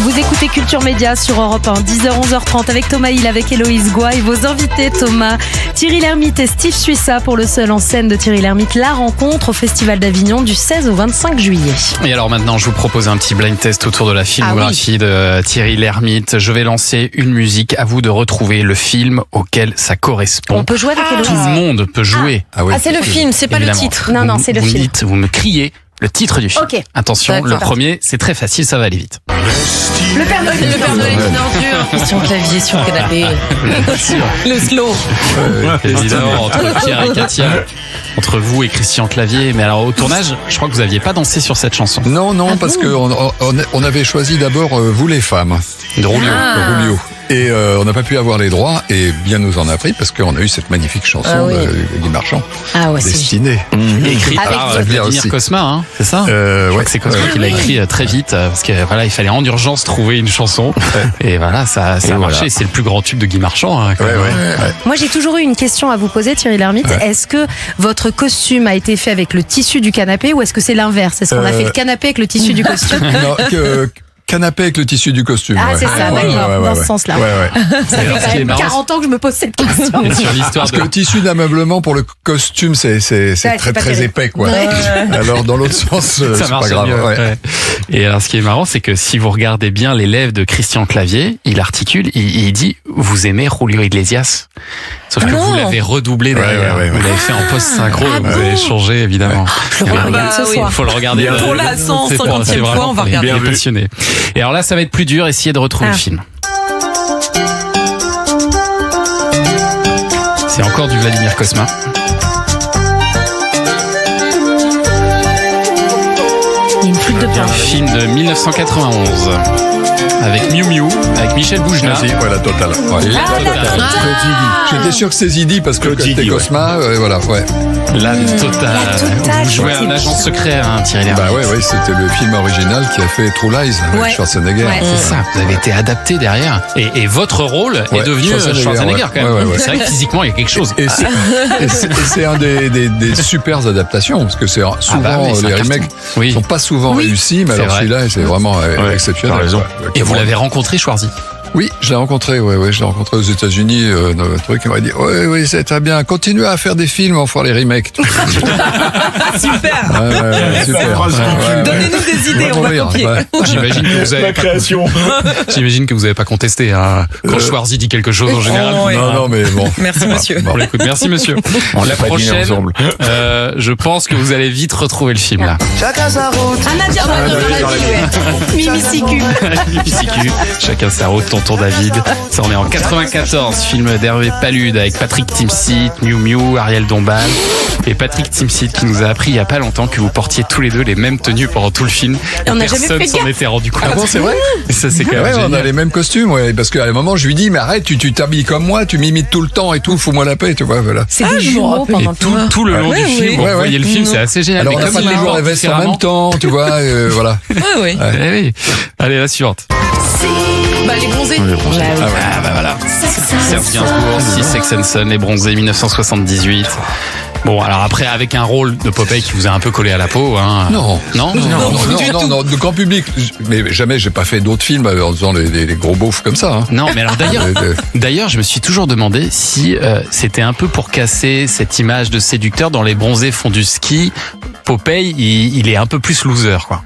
Vous écoutez Culture Média sur Europe 1, 10h, 11h30 avec Thomas Hill, avec Héloïse Goua et vos invités Thomas, Thierry Lhermitte et Steve Suissa pour le seul en scène de Thierry Lhermitte, la rencontre au Festival d'Avignon du 16 au 25 juillet. Et alors maintenant, je vous propose un petit blind test autour de la filmographie de Thierry Lhermitte. Je vais lancer une musique, à vous de retrouver le film auquel ça correspond. On peut jouer avec Héloïse. Tout le monde peut jouer. C'est le film, c'est pas Évidemment. le titre. Non, c'est le vous film. Me dites, vous me criez le titre du film. Ok. Attention, D'accord. le premier, c'est très facile, ça va aller vite. Le Père Noël. Le Père Noël est une ordure. Christian Clavier sur le canapé. Le slow. Évidemment, entre Pierre et Katia, entre vous et Christian Clavier. Mais alors, au tournage, je crois que vous n'aviez pas dansé sur cette chanson. Non, parce qu'on avait choisi d'abord Vous les femmes, De Roulio. de Rulio. Et on n'a pas pu avoir les droits, et bien nous en a pris, parce qu'on a eu cette magnifique chanson de Guy Marchand, Ah ouais, c'est Destinée. Écrit Avec par Vladimir Vladimir aussi. Cosma, hein, c'est ça? Je crois que c'est Cosma qui l'a écrit très vite, parce que voilà, il fallait en urgence trouver une chanson. Et voilà, ça a marché. C'est le plus grand tube de Guy Marchand. Hein, quand même. Moi, j'ai toujours eu une question à vous poser, Thierry Lhermitte. Est-ce que votre costume a été fait avec le tissu du canapé ou est-ce que c'est l'inverse? Est-ce qu'on a fait le canapé avec le tissu du costume? Non, canapé avec le tissu du costume. Ah, c'est ça, d'accord, dans ce sens-là. Ça Alors, ce qui fait est quand même marrant, 40 ans que je me pose cette question. Et sur l'histoire Parce que le tissu d'ameublement pour le costume, c'est c'est très pas très terrible. épais, quoi. Ouais. Alors dans l'autre sens, ça c'est marche pas grave. mieux. Ouais. Ouais. Et alors, ce qui est marrant, c'est que si vous regardez bien les lèvres de Christian Clavier, il articule, il dit « Vous aimez Julio Iglesias ?» Sauf que Non. vous l'avez redoublé derrière. Ouais. Vous l'avez fait en post-synchro, Ah vous bon avez changé, évidemment. Je le Et regarde ce soir. Il faut le regarder. Pour la 150e C'est fois, vraiment on va pour les regarder. passionnés. Et alors là, ça va être plus dur, essayez de retrouver le film. C'est encore du Vladimir Cosma. Il y a une flûte de pain. Un film de 1991 avec Miu Miu, avec Michel Boujna. Vas-y, voilà, total. Ouais. La totale. J'étais sûr que c'est Zidi parce que c'était Cosma, voilà, ouais. La totale. totale, Vous jouez un c'est agent secret, hein, Thierry Lhermitte. Bah ouais, c'était le film original qui a fait True Lies avec Ouais. Schwarzenegger. Ouais. C'est ça, vous avez été adapté derrière. Et votre rôle est Ouais, devenu Schwarzenegger, Schwarzenegger quand même. ouais. C'est vrai que physiquement, il y a quelque chose. Et c'est un des super adaptations, parce que c'est souvent bah oui, c'est un les carton. remakes Oui. sont pas souvent réussis, mais C'est alors vrai. celui-là, c'est vraiment exceptionnel. t'as raison. quoi. Et vous l'avez rencontré, Schwarzy. Oui, je l'ai rencontré, je l'ai rencontré aux États-Unis, dans le truc, il m'a dit, oui, c'est très bien, continuez à faire des films, on fera les remakes. Super. Super. Donnez-nous des idées, on va copier. J'imagine que vous avez pas, j'imagine que vous avez pas contesté, hein. Quand Schwarzy dit quelque chose en général. Oh, ouais. Non, mais bon. Merci, monsieur. On l'écoute. Merci, monsieur. La prochaine, je pense que vous allez vite retrouver le film, là. Anna Diamant dans la vie, ouais. Mimi Siku. Mimi-Siku, chacun sa route, tonton David. Ça, on est en 94, film d'Hervé Palude avec Patrick Timsit, Miu Miu, Ariel Dombal. Et Patrick Timsit qui nous a appris il y a pas longtemps que vous portiez tous les deux les mêmes tenues pendant tout le film. Et on n'a jamais Personne fait s'en gaffe. était rendu compte. Ah bon, c'est vrai? Et ça, c'est quand même Ouais, on a génial. les mêmes costumes, parce qu'à un moment, je lui dis, mais arrête, tu t'habilles comme moi, tu m'imites tout le temps et tout, fous-moi la paix, tu vois, voilà. C'est des jumeaux Et pendant tout le long Ouais, du film, oui. vous Ouais, voyez le film, c'est assez génial. Alors, Mais on n'a comme pas il toujours porte la veste en différemment- même temps, tu vois, voilà. Oui. Eh oui. Allez, la suivante. Bah, les bronzés. Ah bah voilà. Serge Gainsbourg, Sex and Son, Les Bronzés, 1978. Bon, alors après, avec un rôle de Popeye qui vous a un peu collé à la peau, hein. Non, Non, de grand public. Mais jamais, j'ai pas fait d'autres films en faisant les gros beaufs comme ça. Hein. Non, mais alors d'ailleurs, je me suis toujours demandé si c'était un peu pour casser cette image de séducteur dans Les Bronzés font du ski. Popeye, il est un peu plus loser, quoi.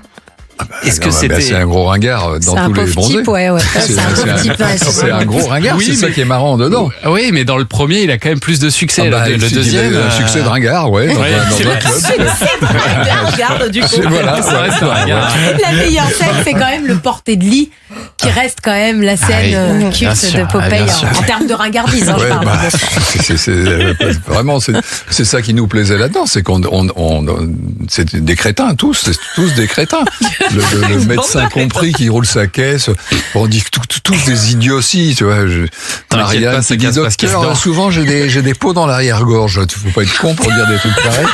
Est-ce que Non, mais c'était... c'est un gros ringard dans C'est un tous les pauvre bronzés. type, ouais. C'est un pauvre type. C'est un gros ringard, Oui, c'est ça mais- qui est marrant dedans. Oui, mais dans le premier, il a quand même plus de succès. Ah bah, le deuxième... un succès de ringard, dans Ouais, c'est un vrai. club. Regarde, du coup. Voilà, Ça reste un ringard. La meilleure scène, c'est quand même le porté de lit, qui reste quand même la scène oui, bien culte sûr, de Popeye bien sûr. en termes de ringardise. Hein, je Ouais, parle. bah, vraiment, c'est ça qui nous plaisait là-dedans, c'est c'est des crétins, tous des crétins. Le médecin compris qui roule sa caisse, on dit tous des idioties, tu vois. T'inquiète pas, ça qui dit, casse parce qu'il se docteur, dort. souvent j'ai des peaux dans l'arrière-gorge. Tu faut pas être con pour dire des trucs pareils.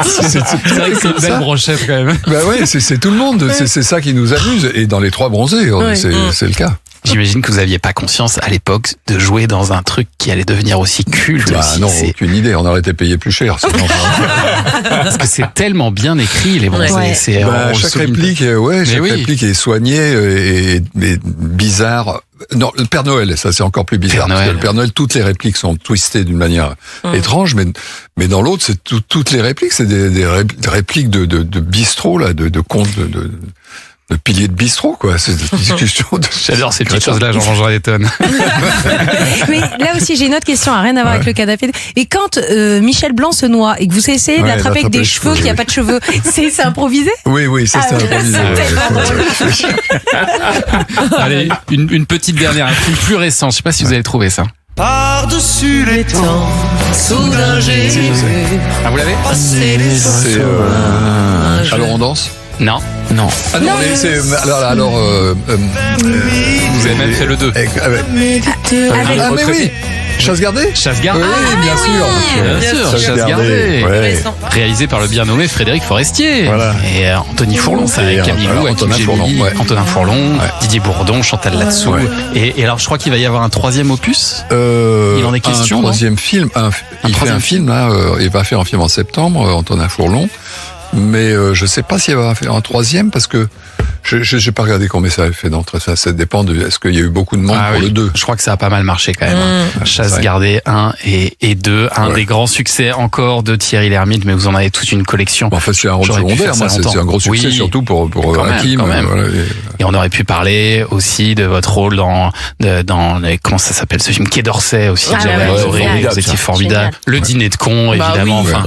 C'est vrai que c'est une belle brochette, quand même. Bah ouais, c'est tout le monde. C'est ça qui nous amuse. Et dans les trois bronzés, c'est le cas. J'imagine que vous aviez pas conscience à l'époque de jouer dans un truc qui allait devenir aussi culte. Bah aussi. non, aucune idée. On aurait été payé plus cher. Sinon, Parce que c'est tellement bien écrit, les bronzés. Ouais. C'est, bah, on chaque souligne- réplique, chaque réplique est soignée et bizarre. Non, le Père Noël, ça c'est encore plus bizarre. Père Parce que Noël. le Père Noël, toutes les répliques sont twistées d'une manière étrange, mais dans l'autre, c'est toutes les répliques, c'est des répliques de bistrot là, de contes de piliers de bistrot, quoi. C'est des discussions de... J'adore ces petites choses-là, j'en mangerai des tonnes. Mais là aussi, j'ai une autre question, rien à voir avec le canapé. Et quand Michel Blanc se noie et que vous essayez de Ouais, l'attraper avec d'attraper des les cheveux, cheveux, qu'il n'y a oui. pas de cheveux, c'est improvisé? Oui, ça c'est improvisé. Allez, une petite dernière, un film plus récent. Je sais pas si vous avez trouvé ça. Par-dessus les temps, soudain j'ai vu Ah, vous l'avez? passer les C'est alors on danse. Non. Non. Ah non, mais c'est alors Vous avez même fait le 2. Ah mais oui, chasse gardée. Chasse gardée. Oui, bien sûr. Bien sûr, Chasse Chasse gardée. gardée. Ouais. Réalisé par le bien nommé Frédéric Forestier. Voilà. Et Anthony Fourlon, ça avec Et Camille Lou, Antonin Hakim Fourlon, Gémili, ouais. Antonin Fourlon, Didier Bourdon, Chantal Latsou. Ouais. Et alors, je crois qu'il va y avoir un 3e opus. Il en est question, Un non troisième film. Il fait troisième un film là. Il va faire un film en septembre, Antonin Fourlon. Mais je sais pas s'il va faire un troisième parce que j'ai pas regardé combien ça avait fait d'entrée. Ça dépend de. Est-ce qu'il y a eu beaucoup de monde pour le 2? Je crois que ça a pas mal marché quand même. Chasse Ouais. gardée 1 et 2. Un Ouais. des grands succès encore de Thierry Lhermitte, mais vous en avez toute une collection. Bon, en fait, c'est un rôle J'aurais pu secondaire. faire ça Moi, c'est longtemps. un gros succès Oui. surtout pour Quand même, Hakim. quand même. Voilà, Et on aurait pu parler aussi de votre rôle dans comment ça s'appelle ce film, Quai d'Orsay aussi. Ah que j'avais ouais, adoré. formidable, Vous étiez ça. formidable. Génial. Le dîner de con, évidemment. oui. Enfin,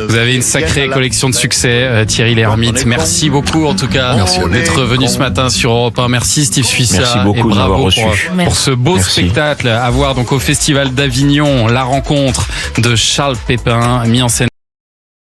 vous avez une sacrée collection de succès, Thierry Lhermitte. Merci beaucoup en tout cas Merci à vous. d'être venu ce matin sur Europe 1. Merci Steve Suissa. Merci beaucoup et de m'avoir bravo reçu. pour ce beau Merci. spectacle à voir donc au Festival d'Avignon, la rencontre de Charles Pépin, mis en scène